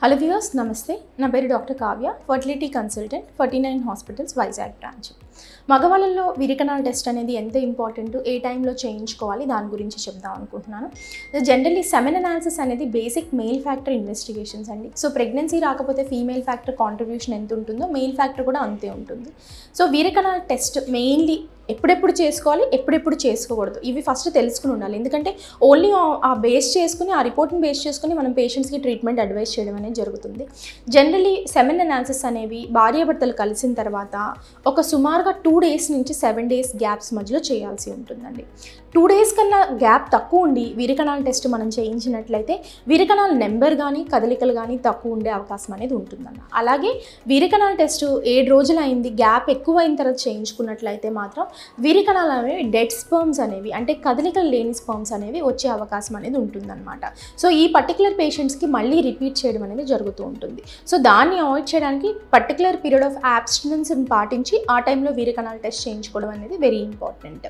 Hello viewers నమస్తే నా పేరు doctor Kavya fertility consultant 49 hospitals Vizag branch. మగవాళ్ళలో వీరికనాల్ టెస్ట్ అనేది ఎంత ఇంపార్టెంట్, ఏ టైంలో చేయించుకోవాలి దాని గురించి చెప్దాం అనుకుంటున్నాను. జనరల్లీ సెమెన్ అనాలిసిస్ అనేది బేసిక్ మెయిల్ ఫ్యాక్టర్ ఇన్వెస్టిగేషన్స్ అండి. సో ప్రెగ్నెన్సీ రాకపోతే ఫీమేల్ ఫ్యాక్టర్ కాంట్రిబ్యూషన్ ఎంత ఉంటుందో మెయిల్ ఫ్యాక్టర్ కూడా అంతే ఉంటుంది. సో వీరికనాల్ టెస్ట్ మెయిన్లీ ఎప్పుడెప్పుడు చేసుకోవాలి, ఎప్పుడెప్పుడు చేసుకోకూడదు, ఇవి ఫస్ట్ తెలుసుకుని ఉండాలి. ఎందుకంటే ఓన్లీ ఆ బేస్ చేసుకుని, ఆ రిపోర్ట్ని బేస్ చేసుకుని మనం పేషెంట్స్కి ట్రీట్మెంట్ అడ్వైస్ చేయడం అనేది జరుగుతుంది. జనరలీ సెమెన్ అనాలిసిస్ అనేవి భార్యాభర్తలు కలిసిన తర్వాత ఒక సుమారుగా 2 days నుంచి 7 days గ్యాప్స్ మధ్యలో చేయాల్సి ఉంటుందండి. 2 days కన్నా గ్యాప్ తక్కువ ఉండి వీరికనాల్ టెస్ట్ మనం చేయించినట్లయితే వీరికనాల్ నెంబర్ కానీ కదలికలు కానీ తక్కువ ఉండే అవకాశం అనేది ఉంటుందన్న. అలాగే వీరికనాల్ టెస్ట్ 7 రోజులు అయింది, గ్యాప్ ఎక్కువ అయిన తర్వాత చేయించుకున్నట్లయితే మాత్రం వీరికనాల్ అనేవి డెడ్ స్పర్మ్స్ అనేవి, అంటే కదలికలు లేని స్పర్మ్స్ అనేవి వచ్చే అవకాశం అనేది ఉంటుందన్నమాట. సో ఈ పర్టికులర్ పేషెంట్స్కి మళ్ళీ రిపీట్ చేయడం అనేది జరుగుతూ ఉంటుంది. సో దాన్ని అవాయిడ్ చేయడానికి పర్టికులర్ పీరియడ్ ఆఫ్ యాబ్స్టినెన్స్ని పాటించి ఆ టైంలో వీరికనాల్ టెస్ట్ చేయించుకోవడం అనేది వెరీ ఇంపార్టెంట్.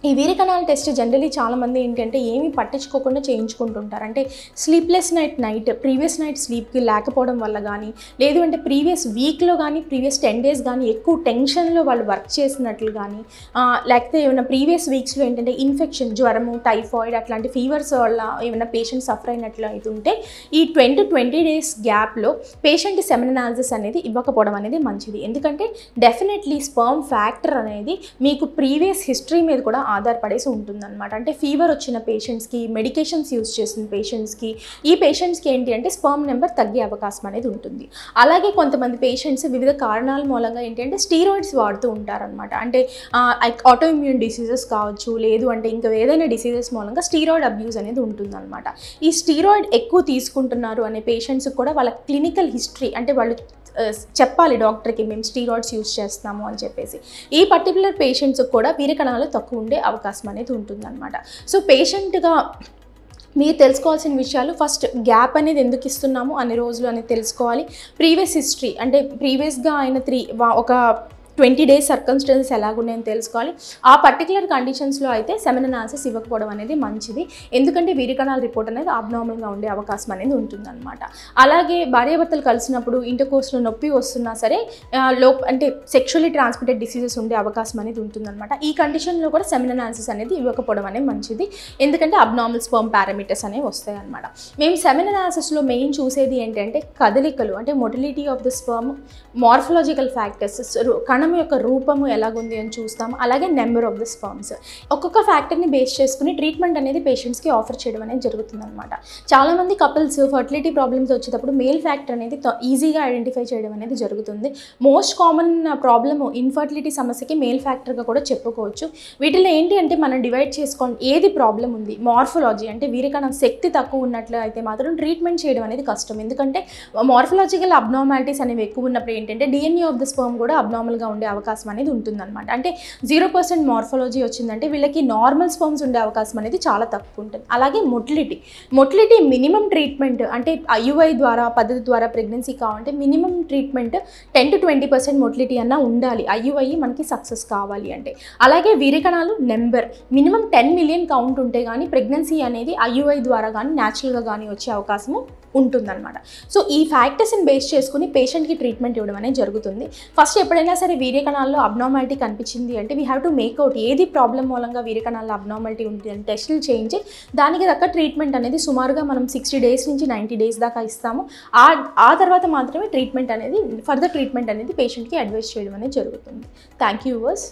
ఈ వీరికనాల్ టెస్ట్ జనరలీ చాలామంది ఏంటంటే ఏమీ పట్టించుకోకుండా చేయించుకుంటుంటారు. అంటే స్లీప్లెస్ నైట్ ప్రీవియస్ నైట్ స్లీప్కి లేకపోవడం వల్ల కానీ, లేదు అంటే ప్రీవియస్ వీక్లో కానీ ప్రీవియస్ 10 days కానీ ఎక్కువ టెన్షన్లో వాళ్ళు వర్క్ చేసినట్లు కానీ, లేకపోతే ఏమైనా ప్రీవియస్ వీక్స్లో ఏంటంటే ఇన్ఫెక్షన్, జ్వరము, టైఫాయిడ్ అట్లాంటి ఫీవర్స్ వల్ల ఏమైనా పేషెంట్ సఫర్ అయినట్లు అవుతుంటే ఈ 10 to 20 days గ్యాప్లో పేషెంట్ సెమెన్ అనాలిసిస్ అనేది ఇవ్వకపోవడం అనేది మంచిది. ఎందుకంటే డెఫినెట్లీ స్పర్మ్ ఫ్యాక్టర్ అనేది మీకు ప్రీవియస్ హిస్టరీ మీద కూడా ఆధారపడేసి ఉంటుందన్నమాట. అంటే ఫీవర్ వచ్చిన పేషెంట్స్కి, మెడికేషన్స్ యూజ్ చేసిన పేషెంట్స్కి, ఈ పేషెంట్స్కి ఏంటి అంటే స్పర్మ్ నెంబర్ తగ్గే అవకాశం అనేది ఉంటుంది. అలాగే కొంతమంది పేషెంట్స్ వివిధ కారణాల మూలంగా ఏంటంటే స్టీరాయిడ్స్ వాడుతూ ఉంటారనమాట. అంటే ఆటో ఇమ్యూన్ డిసీజెస్ కావచ్చు, లేదు అంటే ఇంకా ఏదైనా డిసీజెస్ మూలంగా స్టీరాయిడ్ అబ్యూస్ అనేది ఉంటుందన్నమాట. ఈ స్టీరాయిడ్ ఎక్కువ తీసుకుంటున్నారు అనే పేషెంట్స్కి కూడా వాళ్ళ క్లినికల్ హిస్టరీ, అంటే వాళ్ళు చెప్పాలి డాక్టర్కి మేము స్టీరాయిడ్స్ యూజ్ చేస్తున్నాము అని చెప్పేసి. ఈ పర్టికులర్ పేషెంట్స్కి కూడా వీరికణాలు తక్కువ ఉండే అవకాశం అనేది ఉంటుందన్నమాట. సో పేషెంట్గా మీరు తెలుసుకోవాల్సిన విషయాలు, ఫస్ట్ గ్యాప్ అనేది ఎందుకు ఇస్తున్నాము అన్ని రోజులు అనేది తెలుసుకోవాలి. ప్రీవియస్ హిస్టరీ, అంటే ప్రీవియస్గా అయిన ఒక 20 days సర్కమ్స్టెన్సెస్ ఎలాగున్నాయని తెలుసుకోవాలి. ఆ పర్టికులర్ కండిషన్స్లో అయితే సెమెన్ అనాలిసిస్ ఇవ్వకపోవడం అనేది మంచిది. ఎందుకంటే వీరికనాల్ రిపోర్ట్ అనేది అబ్నార్మల్గా ఉండే అవకాశం అనేది ఉంటుందన్నమాట. అలాగే భార్యాభర్తలు కలిసినప్పుడు ఇంటర్కోర్స్లో నొప్పి వస్తున్నా సరే అంటే సెక్షువల్లీ ట్రాన్స్మిటెడ్ డిసీజెస్ ఉండే అవకాశం అనేది ఉంటుందన్నమాట. ఈ కండిషన్లో కూడా సెమెన్ అనాలిసిస్ అనేది ఇవ్వకపోవడం అనేది మంచిది. ఎందుకంటే అబ్నార్మల్ స్పర్మ్ పారామీటర్స్ అనేవి వస్తాయి అన్నమాట. మేము సెమెన్ అనాలిసిస్లో మెయిన్ చూసేది ఏంటంటే కదలికలు, అంటే motility of the sperm, morphological factors, కణం యొక్క రూపము ఎలాగుంది అని చూస్తాము. అలాగే నెంబర్ ఆఫ్ ద స్పర్మ్స్, ఒక్కొక్క ఫ్యాక్టర్ని బేస్ చేసుకుని ట్రీట్మెంట్ అనేది పేషెంట్స్కి ఆఫర్ చేయడం అనేది జరుగుతుందన్నమాట. చాలామంది కపుల్స్ ఫర్టిలిటీ ప్రాబ్లమ్స్ వచ్చేటప్పుడు మేల్ ఫ్యాక్టర్ అనేది ఈజీగా ఐడెంటిఫై చేయడం అనేది జరుగుతుంది. మోస్ట్ కామన్ ప్రాబ్లమ్ ఇన్ఫర్టిలిటీ సమస్యకి మేల్ ఫ్యాక్టర్గా కూడా చెప్పుకోవచ్చు. వీటిలో ఏంటి అంటే మనం డివైడ్ చేసుకోండి ఏది ప్రాబ్లం ఉంది. మార్ఫలాజీ, అంటే వీరికన్నా శక్తి తక్కువ ఉన్నట్లు అయితే మాత్రం ట్రీట్మెంట్ చేయడం అనేది కష్టం. ఎందుకంటే మార్ఫలాజికల్ అబ్నార్మాలిటీస్ అనేవి ఎక్కువ ఉన్నప్పుడు ఏంటంటే డిఎన్ఏ ఆఫ్ ద స్పర్మ్ కూడా అబ్నార్మల్గా ఉండే అవకాశం అనేది ఉంటుందన్నమాట. అంటే 0% మార్ఫాలజీ వచ్చిందంటే వీళ్ళకి నార్మల్ స్పర్మ్స్ ఉండే అవకాశం అనేది చాలా తక్కువ ఉంటుంది. అలాగే మొటిలిటీ మినిమం ట్రీట్మెంట్, అంటే ఐయుఐ ద్వారా పద్ధతి ద్వారా ప్రెగ్నెన్సీ కావాలంటే మినిమం ట్రీట్మెంట్ 10 to 20% మొటిలిటీ అన్నా ఉండాలి ఐయుఐ మనకి సక్సెస్ కావాలి అంటే. అలాగే వీరికణాలు నెంబర్ మినిమం 10 million కౌంట్ ఉంటే కానీ ప్రెగ్నెన్సీ అనేది ఐయుఐ ద్వారా కానీ న్యాచురల్గా కానీ వచ్చే అవకాశము ఉంటుందన్నమాట. సో ఈ ఫ్యాక్టర్స్ని బేస్ చేసుకుని పేషెంట్కి ట్రీట్మెంట్ ఇవ్వడం అనేది జరుగుతుంది. ఫస్ట్ ఎప్పుడైనా సరే వీర్యకణాల్లో అబ్నార్మాలిటీ కనిపించింది అంటే వీ హ్యావ్ టు మేక్అవుట్ ఏది ప్రాబ్లం మూలంగా వీర్యకణాల్లో అబ్నార్మాలిటీ ఉంటుంది అని టెస్టులు చేయించి దానికి తగ్గ ట్రీట్మెంట్ అనేది సుమారుగా మనం 60 days నుంచి 90 days దాకా ఇస్తాము. ఆ తర్వాత మాత్రమే ట్రీట్మెంట్ అనేది, ఫర్దర్ ట్రీట్మెంట్ అనేది పేషెంట్కి అడ్వైస్ చేయడం అనేది జరుగుతుంది. Thank you verse.